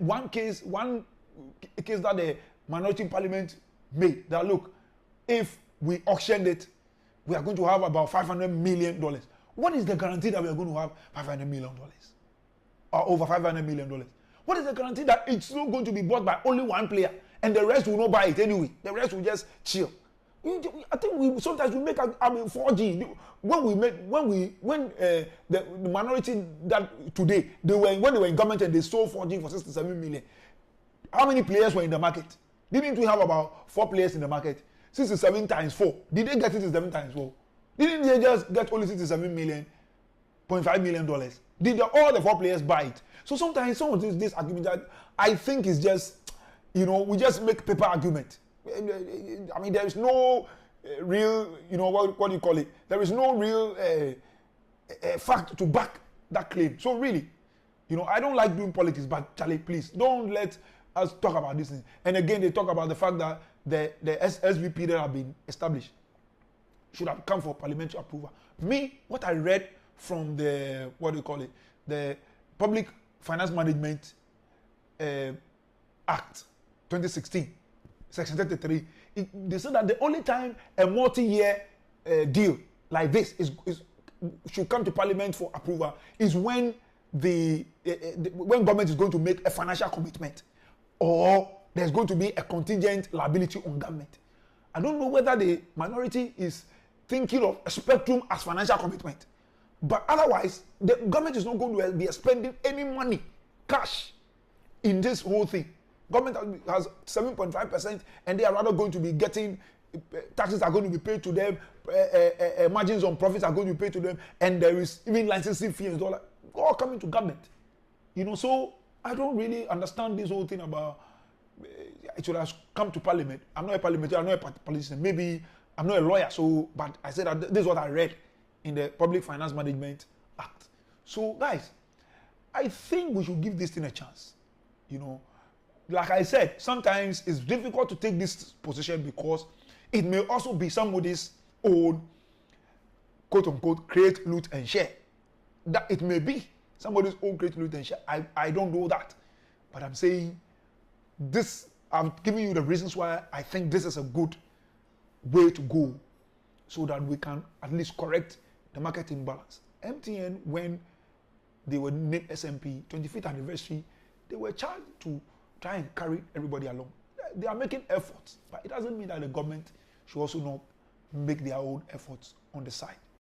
one case that the minority parliament made, that look, if we auctioned it, we are going to have about $500 million. What is the guarantee that we are going to have $500 million? Or over $500 million? What is the guarantee that it's not going to be bought by only one player and the rest will not buy it anyway? The rest will just chill. I think sometimes we make 4G when the minority that today when they were in government and they sold 4G for 67 million. How many players were in the market? Didn't we have about 4 players in the market? 67 times 4. Did they get 67 times 4? Didn't they just get only 67 million, $0.5 million? Did all the 4 players buy it? So sometimes some of this argument that I think is just, we just make paper argument. I mean, there is no real, what do you call it? There is no real fact to back that claim. So really, I don't like doing politics, but Charlie, please don't let us talk about this thing. And again, they talk about the fact that the SVP that have been established should have come for parliamentary approval. Me, what I read from the, the Public Finance Management Act 2016, Section 33, they said that the only time a multi-year deal like this should come to Parliament for approval is when when government is going to make a financial commitment or there's going to be a contingent liability on government. I don't know whether the minority is thinking of a spectrum as financial commitment, but otherwise the government is not going to be spending any money, cash, in this whole thing. Government has 7.5% and they are rather going to be getting, taxes are going to be paid to them, margins on profits are going to be paid to them, and there is even licensing fees all coming to government. So I don't really understand this whole thing about it should have come to Parliament. I'm not a parliamentarian, I'm not a politician, maybe I'm not a lawyer, but I said that this is what I read in the Public Finance Management Act. So guys, I think we should give this thing a chance. Like I said, sometimes it's difficult to take this position because it may also be somebody's own, quote unquote, create, loot, and share. That it may be somebody's own create, loot, and share. I don't know that. But I'm saying this, I'm giving you the reasons why I think this is a good way to go so that we can at least correct the market imbalance. MTN, when they were named SMP, 25th anniversary, they were charged to try and carry everybody along. They are making efforts, but it doesn't mean that the government should also not make their own efforts on the side.